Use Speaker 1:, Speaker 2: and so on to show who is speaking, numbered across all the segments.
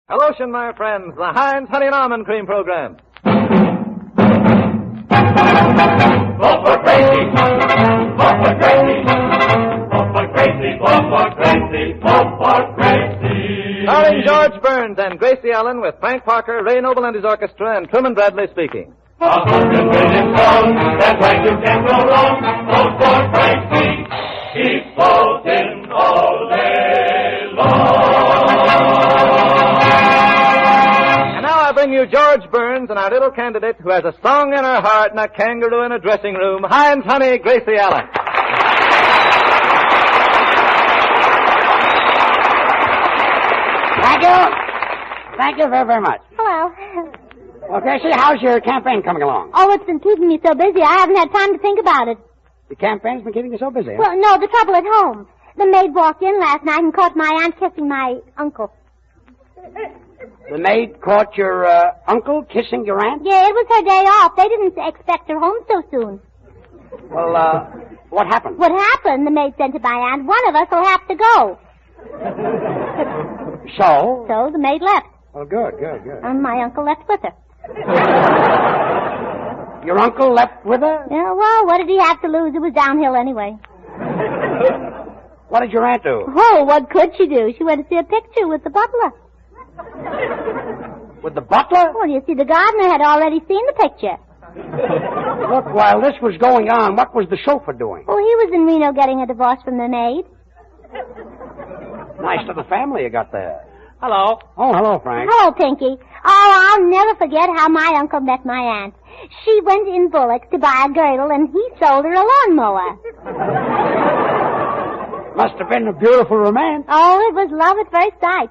Speaker 1: Hello, my friends, the Hinds Honey and Almond Cream Program.
Speaker 2: Vote for Gracie. Vote for Gracie. Vote for Gracie. Vote for Gracie. Vote for Gracie.
Speaker 1: Starring George Burns and Gracie Allen with Frank Parker, Ray Noble and his orchestra, and Truman Bradley speaking.
Speaker 2: 100 million strong, that's right, you can't go wrong. Vote for Gracie. Keep voting all day long.
Speaker 1: And now I bring you George Burns and our little candidate who has a song in her heart and a kangaroo in a dressing room, Hinds Honey, Gracie Allen.
Speaker 3: Thank you. Thank you very, very much.
Speaker 4: Hello.
Speaker 3: Well, Gracie, how's your campaign coming along?
Speaker 4: Oh, it's been keeping me so busy, I haven't had time to think about it.
Speaker 3: The campaign's been keeping you so busy, huh?
Speaker 4: Well, no, the trouble at home. The maid walked in last night and caught my aunt kissing my uncle.
Speaker 3: The maid caught your uncle kissing your aunt?
Speaker 4: Yeah, it was her day off. They didn't expect her home so soon.
Speaker 3: Well, what happened?
Speaker 4: What happened? The maid said to my aunt, one of us will have to go.
Speaker 3: So?
Speaker 4: So the maid left.
Speaker 3: Well, good.
Speaker 4: And my uncle left with her.
Speaker 3: Your uncle left with her?
Speaker 4: Yeah, well, what did he have to lose? It was downhill anyway.
Speaker 3: What did your aunt do?
Speaker 4: Oh, what could she do? She went to see a picture with the butler.
Speaker 3: With the butler?
Speaker 4: Well, you see, the gardener had already seen the picture.
Speaker 3: Look, while this was going on, what was the chauffeur doing?
Speaker 4: Oh, he was in Reno getting a divorce from the maid.
Speaker 3: Nice little family you got there.
Speaker 1: Hello.
Speaker 3: Oh, hello, Frank.
Speaker 4: Hello, Pinky. Oh, I'll never forget how my uncle met my aunt. She went in Bullock's to buy a girdle, and he sold her a lawnmower.
Speaker 3: Must have been a beautiful romance.
Speaker 4: Oh, it was love at first sight.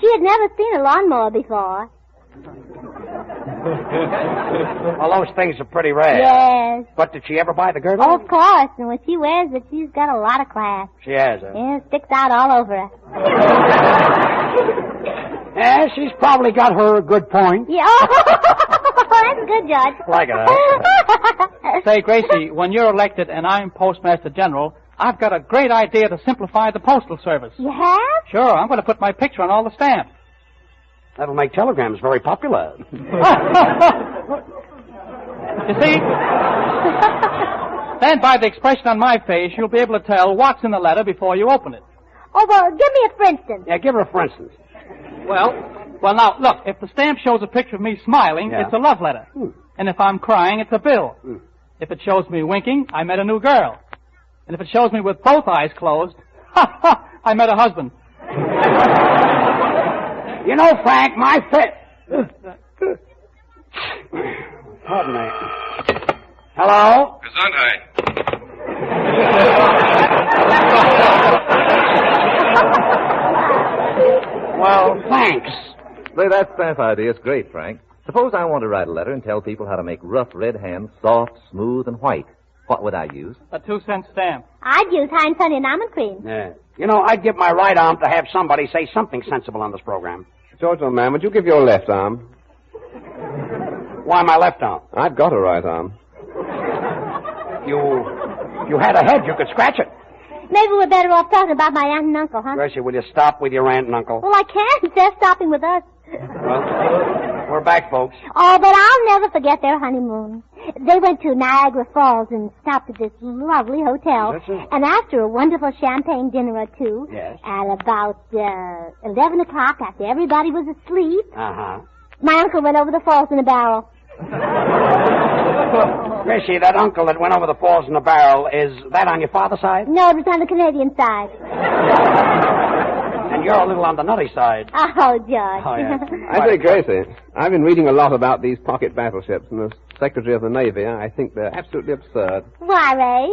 Speaker 4: She had never seen a lawnmower before.
Speaker 3: Well, those things are pretty rare.
Speaker 4: Yes.
Speaker 3: But did she ever buy the girdle?
Speaker 4: Oh, of course. And when she wears it, she's got a lot of class.
Speaker 3: She has, huh?
Speaker 4: Yeah, it sticks out all over her.
Speaker 3: Yeah, she's probably got her good point.
Speaker 4: Yeah. Oh, that's good, Judge.
Speaker 3: Like it, huh?
Speaker 5: Say, Gracie, when you're elected and I'm Postmaster General, I've got a great idea to simplify the postal service.
Speaker 4: You have?
Speaker 5: Sure, I'm going to put my picture on all the stamps.
Speaker 3: That'll make telegrams very popular.
Speaker 5: You see? Then by the expression on my face, you'll be able to tell what's in the letter before you open it.
Speaker 4: Oh, well, give me a for instance.
Speaker 3: Yeah, give her a for instance.
Speaker 5: Well, now, look, if the stamp shows a picture of me smiling,
Speaker 3: Yeah.
Speaker 5: it's a love letter. And if I'm crying, it's a bill. If it shows me winking, I met a new girl. And if it shows me with both eyes closed, I met a husband.
Speaker 3: You know, Frank, my fit. Pardon me. Hello?
Speaker 6: Gesundheit.
Speaker 3: Well, thanks.
Speaker 1: Say, that stamp idea is great, Frank. Suppose I want to write a letter and tell people how to make rough red hands soft, smooth, and white. What would I use?
Speaker 5: A 2-cent stamp.
Speaker 4: I'd use Hinds Honey and Almond Cream.
Speaker 3: Yeah. You know, I'd give my right arm to have somebody say something sensible on this program.
Speaker 6: George, old man, would you give your left arm?
Speaker 3: Why my left arm?
Speaker 6: I've got a right arm.
Speaker 3: You had a head. You could scratch it.
Speaker 4: Maybe we're better off talking about my aunt and uncle, huh?
Speaker 3: Gracie, will you stop with your aunt and uncle?
Speaker 4: Well, I can't. They're stopping with us.
Speaker 3: Well, we're back, folks.
Speaker 4: Oh, but I'll never forget their honeymoon. They went to Niagara Falls and stopped at this lovely hotel.
Speaker 3: That's it.
Speaker 4: And after a wonderful champagne dinner or two,
Speaker 3: Yes.
Speaker 4: at about 11 o'clock, after everybody was asleep,
Speaker 3: Uh-huh.
Speaker 4: my uncle went over the falls in a barrel.
Speaker 3: Gracie, that uncle that went over the falls in a barrel, is that on your father's side?
Speaker 4: No, it was on the Canadian side.
Speaker 3: And you're a little on the nutty side.
Speaker 4: Oh, George.
Speaker 3: Oh, yeah.
Speaker 6: I say, Gracie, I've been reading a lot about these pocket battleships, and as Secretary of the Navy, I think they're absolutely absurd.
Speaker 4: Why, Ray?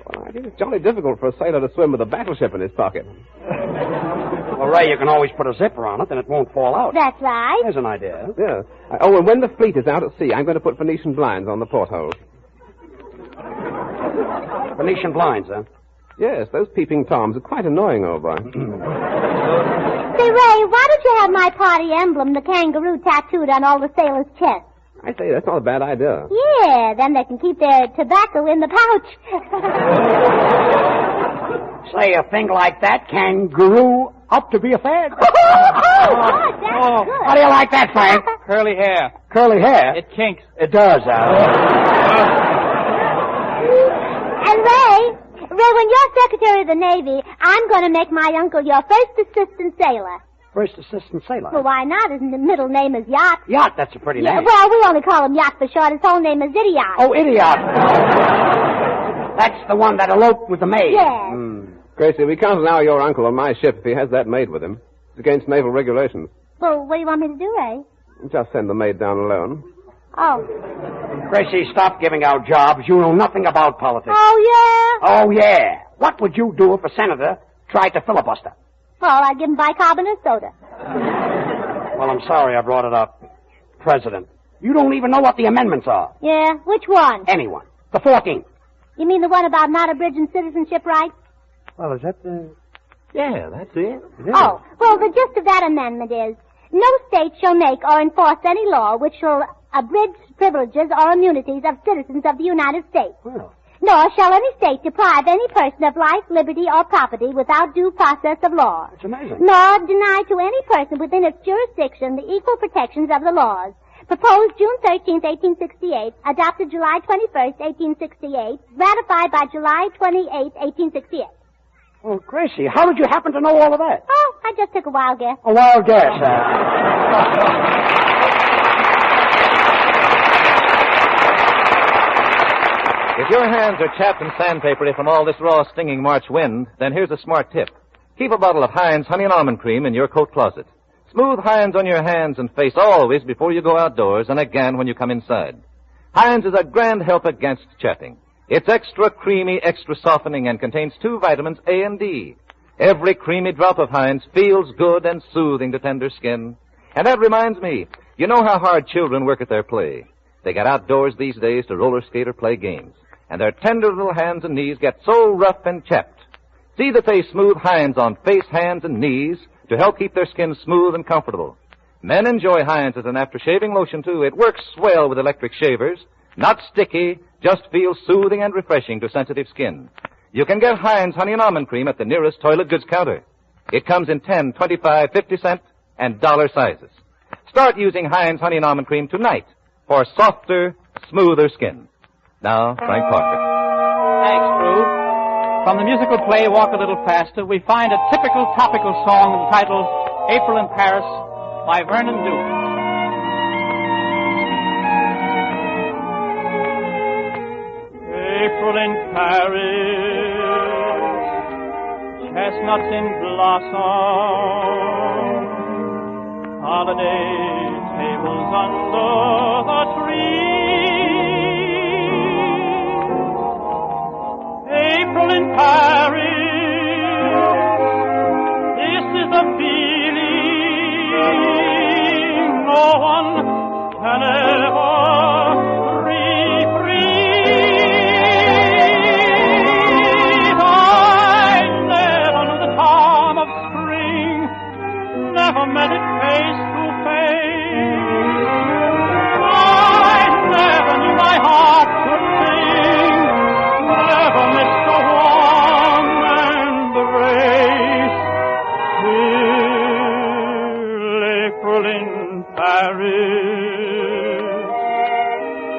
Speaker 6: Well, I think it's jolly difficult for a sailor to swim with a battleship in his pocket.
Speaker 3: Well, Ray, you can always put a zipper on it, and it won't fall out.
Speaker 4: That's right.
Speaker 3: There's an idea.
Speaker 6: Yeah. Oh, and when the fleet is out at sea, I'm going to put Venetian blinds on the portholes.
Speaker 3: Venetian blinds, huh?
Speaker 6: Yes, those peeping toms are quite annoying, old boy.
Speaker 4: Say, Ray, why don't you have my party emblem, the kangaroo, tattooed on all the sailors' chests?
Speaker 6: I say, that's not a bad idea.
Speaker 4: Yeah, then they can keep their tobacco in the pouch.
Speaker 3: Say a thing like that can grew up to be a fad.
Speaker 4: Oh, God, that's good.
Speaker 3: How do you like that, Frank?
Speaker 5: Curly hair.
Speaker 3: Curly hair?
Speaker 5: It kinks.
Speaker 3: It does,
Speaker 4: And Ray, when you're Secretary of the Navy, I'm going to make my uncle your first assistant sailor.
Speaker 3: First assistant sailor.
Speaker 4: Well, why not? His middle name is Yacht.
Speaker 3: Yacht, that's a pretty name.
Speaker 4: Well, we only call him Yacht for short. His whole name is Idiot.
Speaker 3: Oh, Idiot. That's the one that eloped with the maid.
Speaker 4: Yes.
Speaker 6: Gracie, we can't allow your uncle on my ship if he has that maid with him. It's against naval regulations.
Speaker 4: Well, what do you want me to do, Ray?
Speaker 6: Just send the maid down alone.
Speaker 4: Oh.
Speaker 3: Gracie, stop giving out jobs. You know nothing about politics.
Speaker 4: Oh, yeah?
Speaker 3: Oh, yeah. What would you do if a senator tried to filibuster?
Speaker 4: Well, I'd give him bicarbonate soda.
Speaker 3: Well, I'm sorry I brought it up. President, you don't even know what the amendments are.
Speaker 4: Yeah? Which one?
Speaker 3: Anyone. The 14th.
Speaker 4: You mean the one about not abridging citizenship rights?
Speaker 3: Well, is that the...
Speaker 1: Yeah, that's it.
Speaker 4: Oh, well, the gist of that amendment is, no state shall make or enforce any law which shall abridge privileges or immunities of citizens of the United States.
Speaker 3: Well,
Speaker 4: Nor shall any state deprive any person of life, liberty, or property without due process of law.
Speaker 3: it's amazing.
Speaker 4: Nor deny to any person within its jurisdiction the equal protections of the laws. Proposed June 13, 1868, adopted July 21, 1868, ratified by July 28, 1868.
Speaker 3: Well, Gracie, how did you happen to know all of that?
Speaker 4: Oh, I just took a wild guess.
Speaker 3: A wild guess,
Speaker 1: If your hands are chapped and sandpapery from all this raw, stinging March wind, then here's a smart tip. Keep a bottle of Hinds Honey and Almond Cream in your coat closet. Smooth Hinds on your hands and face always before you go outdoors and again when you come inside. Hinds is a grand help against chapping. It's extra creamy, extra softening, and contains 2 vitamins, A and D. Every creamy drop of Hinds feels good and soothing to tender skin. And that reminds me, you know how hard children work at their play. They get outdoors these days to roller skate or play games. And their tender little hands and knees get so rough and chapped. See that they smooth Hinds on face, hands, and knees to help keep their skin smooth and comfortable. Men enjoy Hinds as an after-shaving lotion, too. It works swell with electric shavers. Not sticky, just feels soothing and refreshing to sensitive skin. You can get Hinds Honey and Almond Cream at the nearest toilet goods counter. It comes in 10, 25, 50-cent, and dollar sizes. Start using Hinds Honey and Almond Cream tonight for softer, smoother skin. Now, Frank Parker.
Speaker 5: Thanks, Prue. From the musical play Walk a Little Faster, we find a typical topical song entitled April in Paris by Vernon Duke. April in Paris, chestnuts in blossom, holiday tables under the tree. April in Paris, this is a feeling no one can ever reprieve. I never knew the charm of spring, never met it face to face. I never knew my heart could sing, never missed a warm embrace till April in Paris.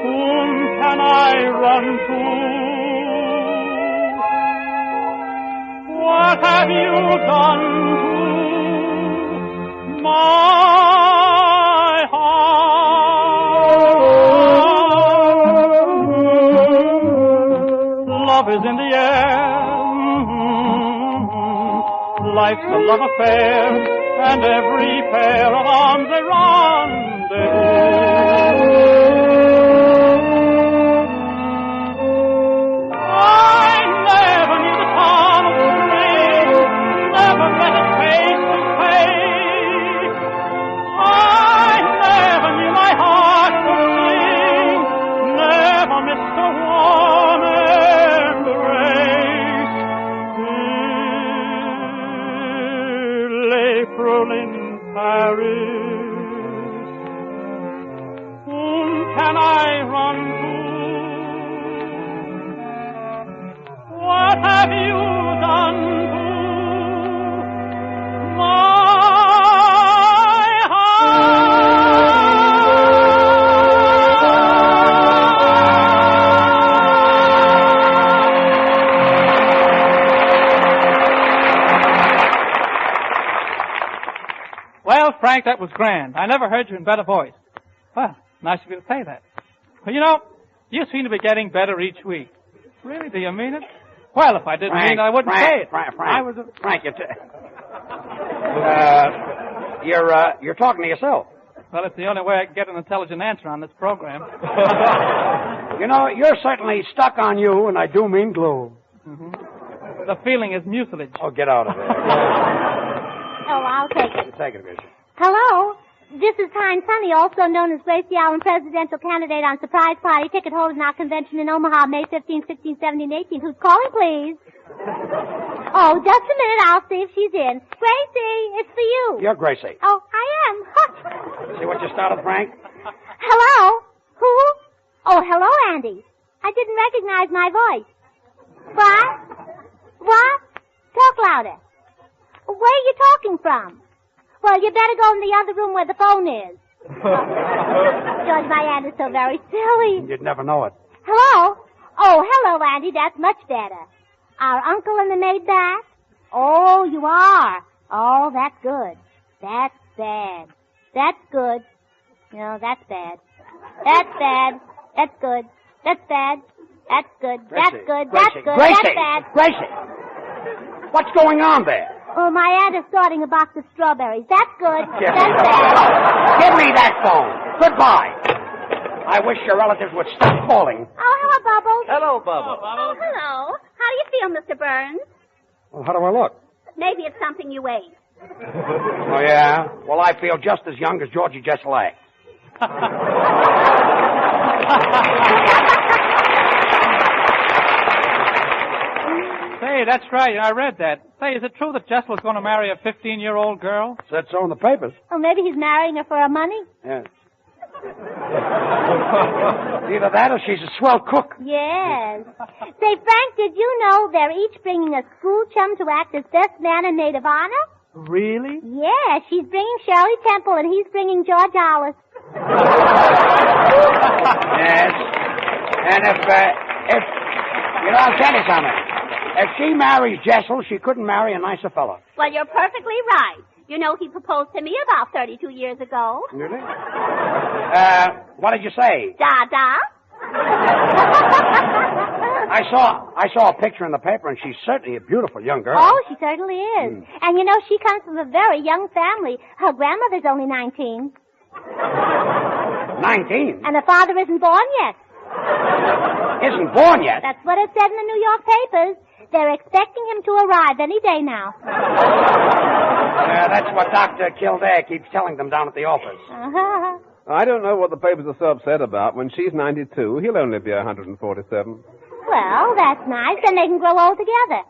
Speaker 5: Whom can I run to? What have you done to my heart? Love is in the air. Life's a love affair, and every pair of arms a rendezvous. I never knew the charm of spring, never met it face to face. I never knew my heart could sing, never missed a warm embrace. Till April in Paris, whom can I run to? What have you done Frank, that was grand. I never heard you in better voice. Well, nice of you to say that. Well, you know, you seem to be getting better each week. Really? Do you mean it? Well, if I didn't mean it, I wouldn't say it.
Speaker 3: Frank,
Speaker 5: I was
Speaker 3: Frank, you're talking to yourself.
Speaker 5: Well, it's the only way I can get an intelligent answer on this program.
Speaker 3: You know, you're certainly stuck on you, and I do mean glue.
Speaker 5: Mm-hmm. The feeling is mucilage.
Speaker 3: Oh, get out of there.
Speaker 4: Oh, I'll take it.
Speaker 3: Take it, Gracie.
Speaker 4: Hello? This is Hinds Honey, also known as Gracie, Almond, presidential candidate on surprise party ticket holders in our convention in Omaha, May 15, 16, 17, 18. Who's calling, please? Oh, just a minute. I'll see if she's in. Gracie, it's for you.
Speaker 3: You're Gracie.
Speaker 4: Oh, I am.
Speaker 3: See what you started, Frank?
Speaker 4: Hello? Who? Oh, hello, Andy. I didn't recognize my voice. What? What? Talk louder. Where are you talking from? Well, you better go in the other room where the phone is. George, my aunt is so very silly.
Speaker 3: You'd never know it.
Speaker 4: Hello? Oh, hello, Andy. That's much better. Our uncle and the maid back? Oh, you are. Oh, that's good. That's bad. That's good. No, that's bad. That's bad. That's good. That's bad. That's good. That's
Speaker 3: Gracie,
Speaker 4: good.
Speaker 3: Gracie,
Speaker 4: That's good.
Speaker 3: Gracie,
Speaker 4: That's bad.
Speaker 3: Gracie! What's going on there?
Speaker 4: Oh, my aunt is sorting a box of strawberries. That's good.
Speaker 3: Give
Speaker 4: That's
Speaker 3: me
Speaker 4: bad.
Speaker 3: Give me that phone. Goodbye. I wish your relatives would stop calling.
Speaker 4: Oh, hello, Bubbles.
Speaker 1: Hello, Bubba.
Speaker 4: Oh, hello. How do you feel, Mr. Burns?
Speaker 3: Well, how do I look?
Speaker 4: Maybe it's something you ate.
Speaker 3: Oh, yeah? Well, I feel just as young as Georgie Jesselak.
Speaker 5: Say, that's right. I read that. Say, is it true that Jessel's going to marry a 15-year-old girl?
Speaker 3: Said so in the papers.
Speaker 4: Oh, maybe he's marrying her for her money?
Speaker 3: Yes. Either that or she's a swell cook.
Speaker 4: Yes. Say, Frank, did you know they're each bringing a school chum to act as best man and maid of honor?
Speaker 5: Really?
Speaker 4: Yeah, she's bringing Shirley Temple and he's bringing George Hollis.
Speaker 3: Yes. And if, you know, I'll tell you something. If she marries Jessel, she couldn't marry a nicer fellow.
Speaker 4: Well, you're perfectly right. You know, he proposed to me about 32 years ago.
Speaker 3: Really? What did you say?
Speaker 4: Da-da.
Speaker 3: I saw a picture in the paper, and she's certainly a beautiful young girl.
Speaker 4: Oh, she certainly is. And you know, she comes from a very young family. Her grandmother's only 19.
Speaker 3: 19?
Speaker 4: And her father isn't born yet.
Speaker 3: Isn't born yet?
Speaker 4: That's what it said in the New York papers. They're expecting him to arrive any day now.
Speaker 3: That's what Dr. Kildare keeps telling them down at the office.
Speaker 4: Uh-huh.
Speaker 6: I don't know what the papers are so upset about. When she's 92, he'll only be 147.
Speaker 4: Well, that's nice. Then they can grow old together.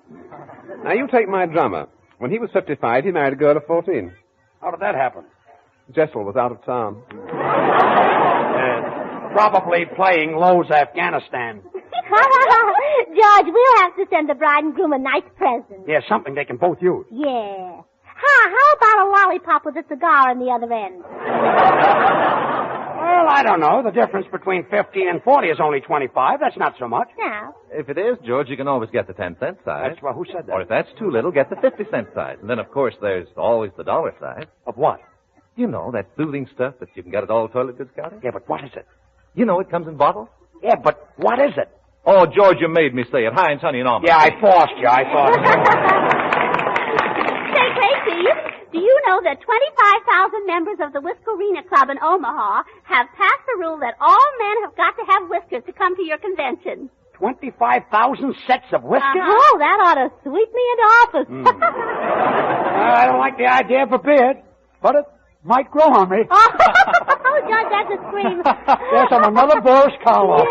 Speaker 6: Now, you take my drummer. When he was 55, he married a girl of 14.
Speaker 3: How did that happen?
Speaker 6: Jessel was out of town.
Speaker 3: Probably playing Lowe's Afghanistan.
Speaker 4: George, we'll have to send the bride and groom a nice present.
Speaker 3: Yeah, something they can both use.
Speaker 4: Yeah. How about a lollipop with a cigar on the other end?
Speaker 3: Well, I don't know. The difference between 50 and 40 is only 25. That's not so much.
Speaker 4: No.
Speaker 1: If it is, George, you can always get the 10-cent size.
Speaker 3: That's who said that?
Speaker 1: Or if that's too little, get the 50-cent size. And then, of course, there's always the dollar size.
Speaker 3: Of what?
Speaker 1: You know, that soothing stuff that you can get at all toilet goods counters.
Speaker 3: Yeah, but what is it?
Speaker 1: You know, it comes in bottles.
Speaker 3: Yeah, but what is it?
Speaker 1: Oh, George, you made me say it. Hinds, Honey, and Almond.
Speaker 3: Yeah, I forced you.
Speaker 4: Say, Gracie, do you know that 25,000 members of the Whiskerina Club in Omaha have passed a rule that all men have got to have whiskers to come to your convention?
Speaker 3: 25,000 sets of whiskers?
Speaker 4: Oh, that ought to sweep me into office.
Speaker 3: I don't like the idea of a beard, but it might grow on me.
Speaker 4: Oh, George, that's a scream.
Speaker 3: Yes, I'm another Boris Karloff.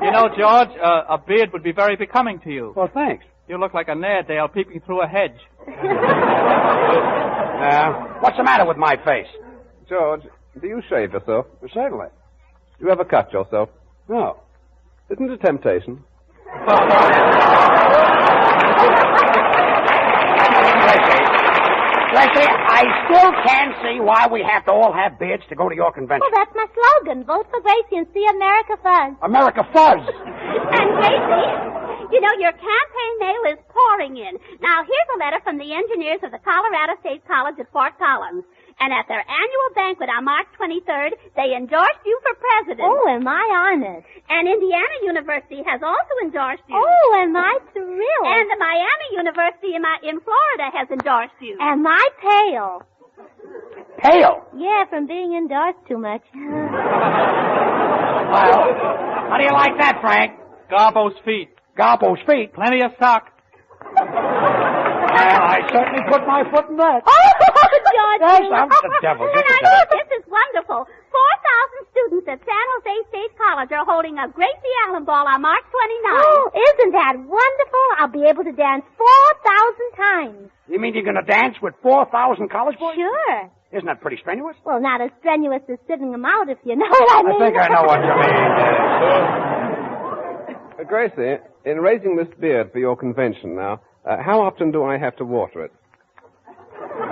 Speaker 5: You know, George, a beard would be very becoming to you.
Speaker 3: Well, thanks.
Speaker 5: You look like a Nairdale peeping through a hedge.
Speaker 3: What's the matter with my face?
Speaker 6: George, do you shave yourself?
Speaker 3: Certainly.
Speaker 6: Do you ever cut yourself?
Speaker 3: No.
Speaker 6: Isn't it a temptation?
Speaker 3: Gracie, I still can't see why we have to all have beards to go to your convention.
Speaker 4: Well, that's my slogan. Vote for Gracie and see America Fuzz.
Speaker 3: America Fuzz.
Speaker 4: And Gracie, you know, your campaign mail is pouring in. Now, here's a letter from the engineers of the Colorado State College at Fort Collins.
Speaker 7: And at their annual banquet on March 23rd, they endorsed you for president.
Speaker 4: Oh, am I honored?
Speaker 7: And Indiana University has also endorsed you.
Speaker 4: Oh, am I thrilled?
Speaker 7: And the Miami University in Florida has endorsed you.
Speaker 4: Am I pale?
Speaker 3: Pale.
Speaker 4: Yeah, from being endorsed too much.
Speaker 3: Well, how do you like that, Frank?
Speaker 5: Garbo's feet.
Speaker 3: Garbo's feet.
Speaker 5: Plenty of stock.
Speaker 3: Well, I certainly put my foot in that.
Speaker 4: Oh, George!
Speaker 3: Yes, I'm the devil.
Speaker 7: And I know this is wonderful. 4,000 students at San Jose State College are holding a Gracie Almond ball on March 29th.
Speaker 4: Oh, isn't that wonderful? I'll be able to dance 4,000 times.
Speaker 3: You mean you're going to dance with 4,000 college boys?
Speaker 4: Sure.
Speaker 3: Isn't that pretty strenuous?
Speaker 4: Well, not as strenuous as sitting them out, if you know what I mean.
Speaker 3: I think I know what you mean.
Speaker 6: Gracie, in raising this beard for your convention now, how often do I have to water it?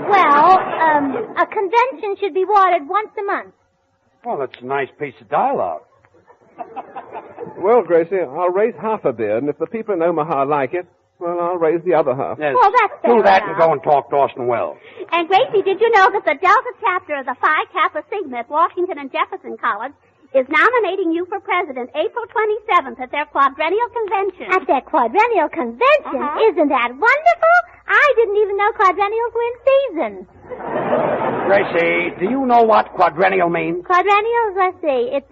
Speaker 4: Well, a convention should be watered once a month.
Speaker 3: Well, that's a nice piece of dialogue.
Speaker 6: Well, Gracie, I'll raise half a beard, and if the people in Omaha like it, well, I'll raise the other half.
Speaker 3: Yes.
Speaker 4: Well, that's fair
Speaker 3: Do that
Speaker 4: enough.
Speaker 3: and go and talk to Orson Welles.
Speaker 7: And Gracie, did you know that the Delta chapter of the Phi Kappa Sigma at Washington and Jefferson College is nominating you for president April 27th at their quadrennial convention?
Speaker 4: At their quadrennial convention? Isn't that wonderful? I didn't even know quadrennials were in season.
Speaker 3: Gracie, do you know what quadrennial means?
Speaker 4: Quadrennials, let's see. It's,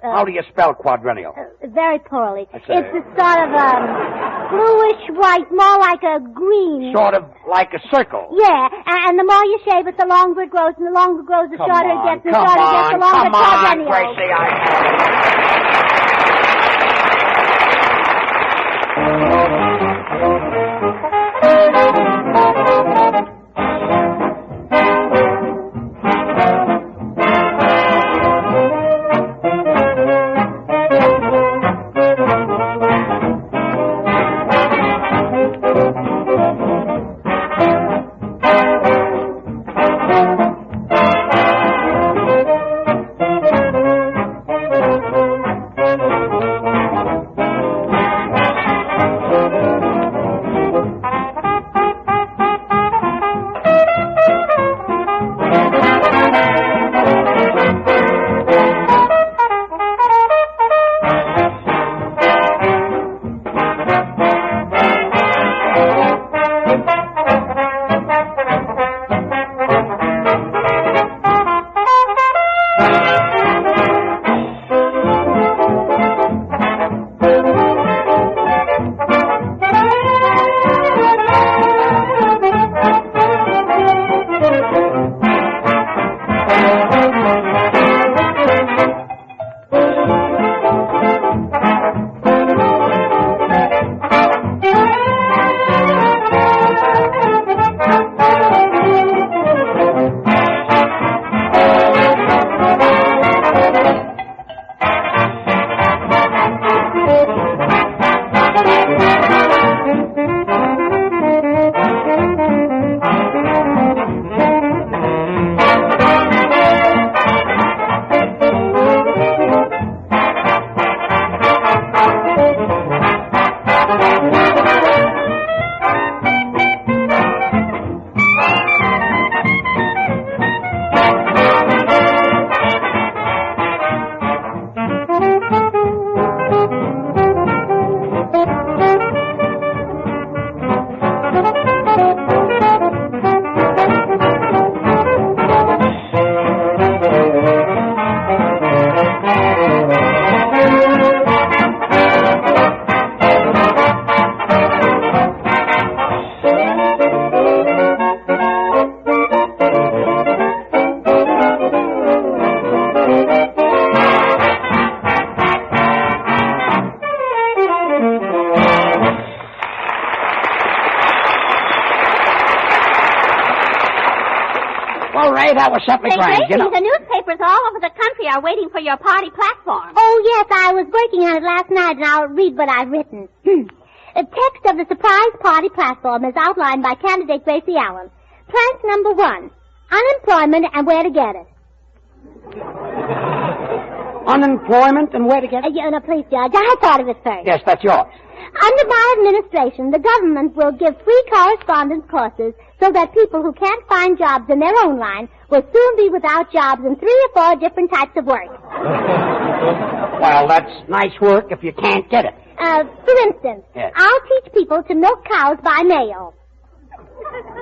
Speaker 3: How do you spell quadrennial?
Speaker 4: very poorly.
Speaker 3: That's
Speaker 4: It's a sort of, bluish white, more like a green.
Speaker 3: Sort of like a circle.
Speaker 4: Yeah, and the more you shave it, the longer it grows, and the longer it grows, the shorter it gets, and the shorter it gets, the longer
Speaker 3: come on,
Speaker 4: quadrennial.
Speaker 3: Gracie, Well, Ray, that was simply
Speaker 7: Say,
Speaker 3: grand.
Speaker 7: Gracie, the newspapers all over the country are waiting for your party platform.
Speaker 4: Oh, yes, I was working on it last night, and I'll read what I've written. The text of the surprise party platform is outlined by candidate Gracie Allen. Plank number 1, unemployment and where to get it.
Speaker 3: Unemployment and where to get it?
Speaker 4: Please, Judge, I thought of it first.
Speaker 3: Yes, that's yours.
Speaker 4: Under my administration, the government will give free correspondence courses so that people who can't find jobs in their own line will soon be without jobs in 3 or 4 different types of work.
Speaker 3: Well, that's nice work if you can't get it.
Speaker 4: For instance,
Speaker 3: Yes.
Speaker 4: I'll teach people to milk cows by mail.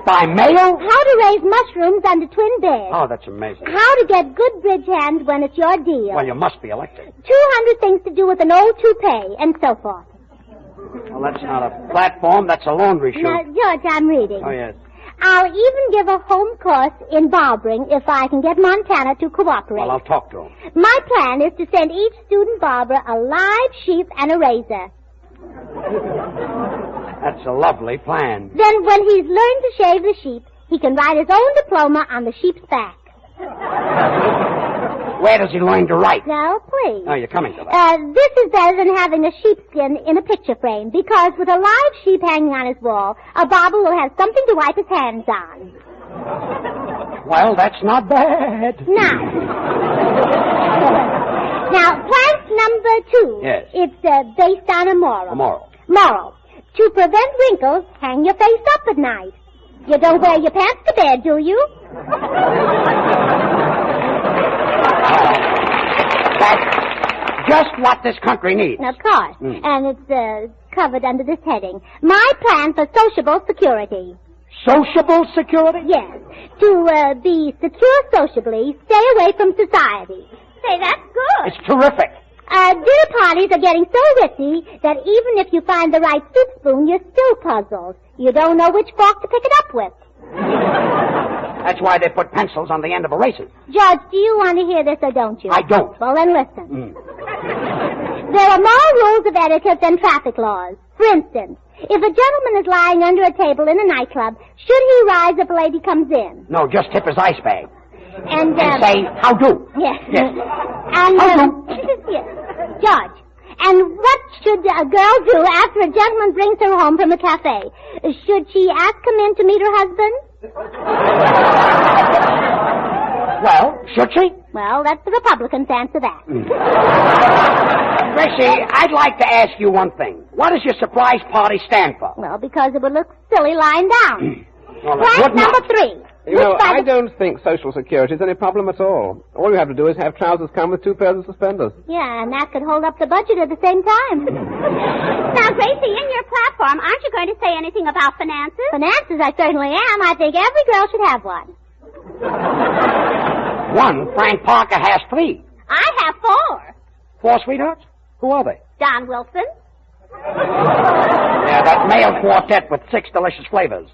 Speaker 3: By mail?
Speaker 4: How to raise mushrooms under twin beds.
Speaker 3: Oh, that's amazing.
Speaker 4: How to get good bridge hands when it's your deal.
Speaker 3: Well, you must be elected.
Speaker 4: 200 things to do with an old toupee, and so forth.
Speaker 3: Well, that's not a platform, that's a laundry chute.
Speaker 4: Now, George, I'm reading.
Speaker 3: Oh, yes.
Speaker 4: I'll even give a home course in barbering if I can get Montana to cooperate.
Speaker 3: Well, I'll talk to him.
Speaker 4: My plan is to send each student barber a live sheep and a razor.
Speaker 3: That's a lovely plan.
Speaker 4: Then when he's learned to shave the sheep, he can write his own diploma on the sheep's back.
Speaker 3: Where does he learn to write?
Speaker 4: Now, please.
Speaker 3: Oh, you're coming to that.
Speaker 4: This is better than having a sheepskin in a picture frame, because with a live sheep hanging on his wall, a barber will have something to wipe his hands on.
Speaker 3: Well, that's not bad.
Speaker 4: Now, plank number 2.
Speaker 3: Yes.
Speaker 4: It's based on a moral.
Speaker 3: A moral.
Speaker 4: Moral. To prevent wrinkles, hang your face up at night. You don't wear your pants to bed, do you?
Speaker 3: That's just what this country needs.
Speaker 4: Of course. And it's covered under this heading. My plan for sociable security.
Speaker 3: Sociable security?
Speaker 4: Yes. To be secure sociably, stay away from society.
Speaker 7: Say, that's good.
Speaker 3: It's terrific.
Speaker 4: Dinner parties are getting so ritzy that even if you find the right soup spoon, you're still puzzled. You don't know which fork to pick it up with.
Speaker 3: That's why they put pencils on the end of erasers.
Speaker 4: George, do you want to hear this or don't you?
Speaker 3: I don't.
Speaker 4: Well, then listen. There are more rules of etiquette than traffic laws. For instance, if a gentleman is lying under a table in a nightclub, should he rise if a lady comes in?
Speaker 3: No, just tip his ice bag.
Speaker 4: And
Speaker 3: say, how do?
Speaker 4: Yes.
Speaker 3: Yes.
Speaker 4: And,
Speaker 3: How do?
Speaker 4: yes. George, and what should a girl do after a gentleman brings her home from a cafe? Should she ask him in to meet her husband?
Speaker 3: Well, should she?
Speaker 4: Well, that's the Republicans' answer that.
Speaker 3: Gracie, I'd like to ask you one thing. What does your surprise party stand for?
Speaker 4: Well, because it would look silly lying down.
Speaker 3: Well, it
Speaker 4: Plank
Speaker 3: would not.
Speaker 4: number 3.
Speaker 6: You know, I don't think Social Security is any problem at all. All you have to do is have trousers come with 2 pairs of suspenders.
Speaker 4: Yeah, and that could hold up the budget at the same time.
Speaker 7: Now, Gracie, in your platform, aren't you going to say anything about finances?
Speaker 4: Finances, I certainly am. I think every girl should have one.
Speaker 3: One. Frank Parker has 3.
Speaker 7: I have 4.
Speaker 3: 4 sweethearts? Who are they?
Speaker 7: Don Wilson.
Speaker 3: Yeah, that male quartet with 6 delicious flavors.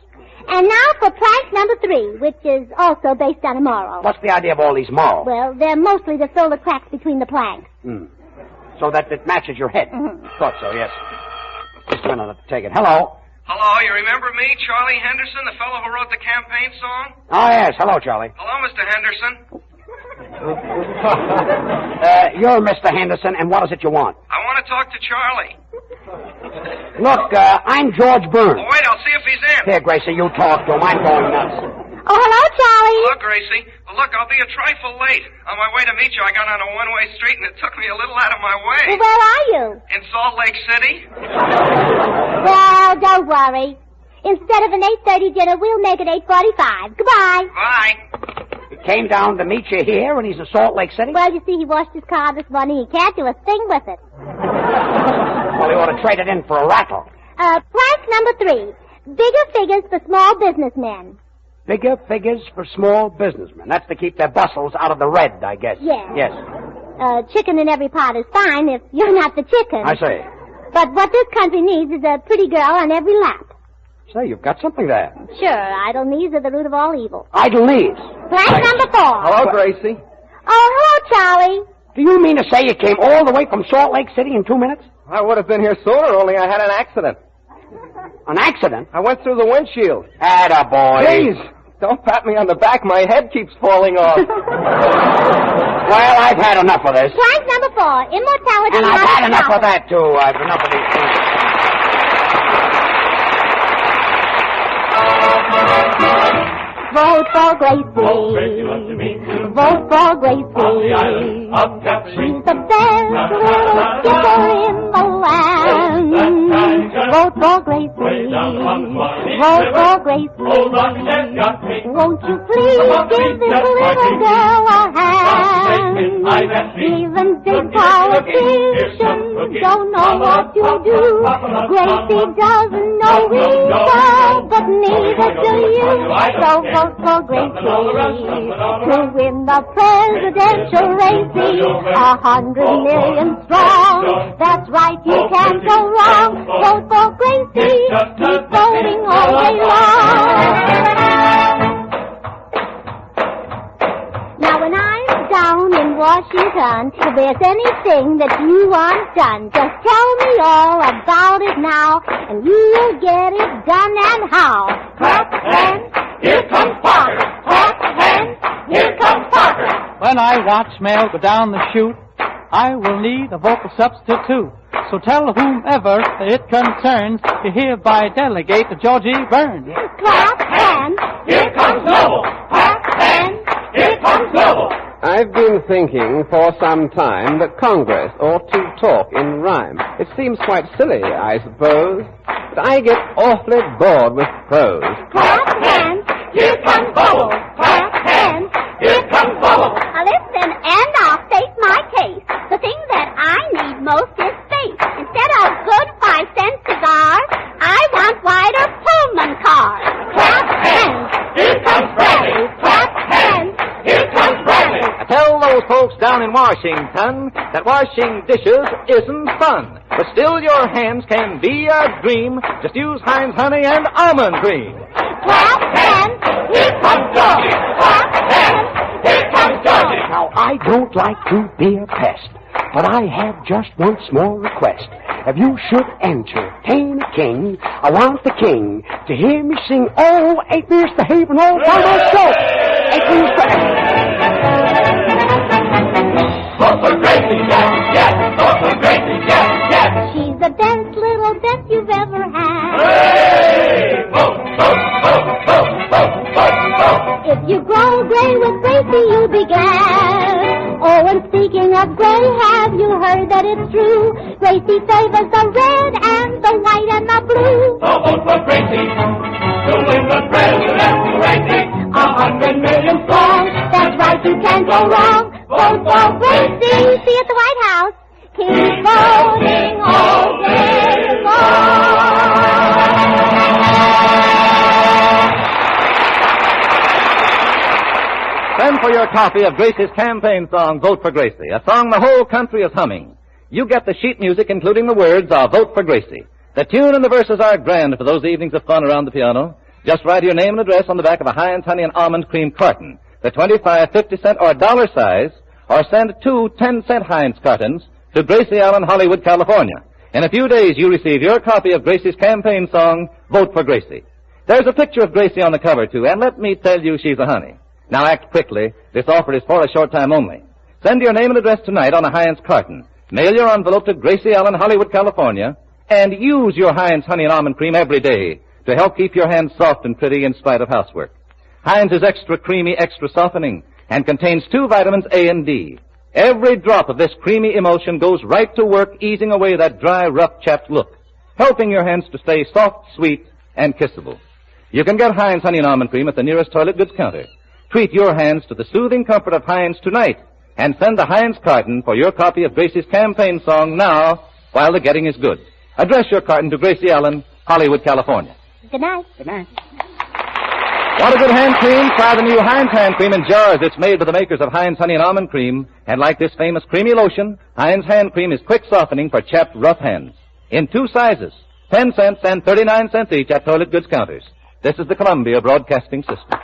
Speaker 4: And now for plank number 3, which is also based on a moral.
Speaker 3: What's the idea of all these morals?
Speaker 4: Well, they're mostly to fill the cracks between the planks.
Speaker 3: So that it matches your head. Thought so, yes. Just a minute to take it. Hello.
Speaker 8: Hello, you remember me, Charlie Henderson, the fellow who wrote the campaign song?
Speaker 3: Oh, yes. Hello, Charlie.
Speaker 8: Hello, Mr. Henderson.
Speaker 3: You're Mr. Henderson, and what is it you want?
Speaker 8: I want to talk to Charlie.
Speaker 3: Look, I'm George Burns.
Speaker 8: Oh, wait, I'll see if he's in.
Speaker 3: Here, Gracie, you talk to him. I'm going nuts.
Speaker 4: Oh, hello, Charlie.
Speaker 8: Hello, Gracie. Well, look, I'll be a trifle late. On my way to meet you, I got on a one-way street, and it took me a little out of my way.
Speaker 4: Well, where are you?
Speaker 8: In Salt Lake City.
Speaker 4: Well, don't worry. Instead of an 8:30 dinner, we'll make it 8:45. Goodbye.
Speaker 8: Bye.
Speaker 3: He came down to meet you here, and he's in Salt Lake City?
Speaker 4: Well, you see, he washed his car this morning. He can't do a thing with it.
Speaker 3: Well, he ought to trade it in for a rattle.
Speaker 4: Plank number 3. Bigger figures for small businessmen.
Speaker 3: Bigger figures for small businessmen. That's to keep their bustles out of the red, I guess.
Speaker 4: Yes.
Speaker 3: Yes.
Speaker 4: Chicken in every pot is fine if you're not the chicken.
Speaker 3: I say.
Speaker 4: But what this country needs is a pretty girl on every lap.
Speaker 3: Say, you've got something there.
Speaker 4: Sure, idle knees are the root of all evil.
Speaker 3: Idle knees.
Speaker 4: Plank number 4.
Speaker 6: Hello, Gracie.
Speaker 4: Oh, hello, Charlie.
Speaker 3: Do you mean to say you came all the way from Salt Lake City in 2 minutes?
Speaker 6: I would have been here sooner, only I had an accident.
Speaker 3: An accident?
Speaker 6: I went through the windshield.
Speaker 3: Attaboy.
Speaker 6: Please, don't pat me on the back. My head keeps falling off.
Speaker 3: Well, I've had enough of this.
Speaker 4: Plank number 4. Immortality.
Speaker 3: And I've
Speaker 4: not
Speaker 3: had enough
Speaker 4: profit.
Speaker 3: of that, too. I've enough of these things.
Speaker 4: Vote for Gracie.
Speaker 2: Oh, Gracie loves to meet you.
Speaker 4: Vote for Gracie.
Speaker 2: On the island of Capri.
Speaker 4: She's the best little skipper in the land. Vote for Gracie.
Speaker 2: Way down on the
Speaker 4: vote for Gracie. Won't you please give this little girl a hand? Even big politicians don't know what you do. Gracie doesn't know evil, but neither do you. So vote for Gracie to win the presidential race. 100 million strong. That's right, you can't go wrong. Vote for Gracie. Keep voting all day long. Now when I'm down in Washington, if there's anything that you want done, just tell me all about it now, and you'll get it done. And how? Clap hands, here comes Parker. Clap hands, here comes Parker.
Speaker 5: When I watch mail go down the chute, I will need a vocal substitute. So tell whomever it concerns to hereby delegate to George E. Burns.
Speaker 4: Clap hands, here comes Noble. Clap hands, here comes Noble.
Speaker 6: I've been thinking for some time that Congress ought to talk in rhyme. It seems quite silly, I suppose, but I get awfully bored with prose.
Speaker 4: Clap hands, here comes Bubble. Clap hands, here comes Bubble.
Speaker 7: Now listen, and I'll state my case. The thing that I need most is space. Instead of good 5-cent cigars, I want wider Pullman cars. Clap hands, here comes Bradley. Clap hands, here comes Bradley.
Speaker 1: Tell those folks down in Washington that washing dishes isn't fun. But still your hands can be a dream. Just use Hinds honey and almond cream.
Speaker 4: Clap hands, here comes Georgie. Clap hands, here comes Georgie.
Speaker 3: Now, I don't like to be a pest, but I have just one small request. If you should entertain a king, I want the king to hear me sing, oh, 8 years to haven all by myself. 8 years to
Speaker 2: Vote for Gracie, yes, yes. Vote for Gracie, yes, yes.
Speaker 4: She's the best little bet you've ever had.
Speaker 2: Hooray! Vote, vote, vote, vote, vote, vote, vote.
Speaker 4: If you grow gray with Gracie, you'll be glad. Oh, and speaking of gray, have you heard that it's true? Gracie favors the red and the white and the blue.
Speaker 2: So vote for Gracie to win the presidential race. 100 million strong.
Speaker 4: That's right, you can't go wrong. Vote for Gracie. See you at the White House. Keep voting all day long.
Speaker 1: Send for your copy of Gracie's campaign song, Vote for Gracie, a song the whole country is humming. You get the sheet music, including the words, of Vote for Gracie. The tune and the verses are grand for those evenings of fun around the piano. Just write your name and address on the back of a Hinds honey and almond cream carton, the 25, 50 cent, or dollar size, or send 2 10-cent Hinds cartons to Gracie Allen, Hollywood, California. In a few days, you receive your copy of Gracie's campaign song, Vote for Gracie. There's a picture of Gracie on the cover, too, and let me tell you she's a honey. Now act quickly. This offer is for a short time only. Send your name and address tonight on a Hinds carton. Mail your envelope to Gracie Allen, Hollywood, California, and use your Hinds honey and almond cream every day to help keep your hands soft and pretty in spite of housework. Hinds is extra creamy, extra softening, and contains 2 vitamins A and D. Every drop of this creamy emulsion goes right to work easing away that dry, rough, chapped look, helping your hands to stay soft, sweet, and kissable. You can get Hinds honey and almond cream at the nearest toilet goods counter. Treat your hands to the soothing comfort of Hinds tonight, and send the Hinds carton for your copy of Gracie's campaign song now while the getting is good. Address your carton to Gracie Allen, Hollywood, California.
Speaker 4: Good night.
Speaker 3: Good night.
Speaker 1: Want a good hand cream? Try the new Hinds hand cream in jars. It's made by the makers of Hinds honey and almond cream. And like this famous creamy lotion, Hinds hand cream is quick softening for chapped, rough hands. In 2 sizes, 10 cents and 39 cents each at toilet goods counters. This is the Columbia Broadcasting System.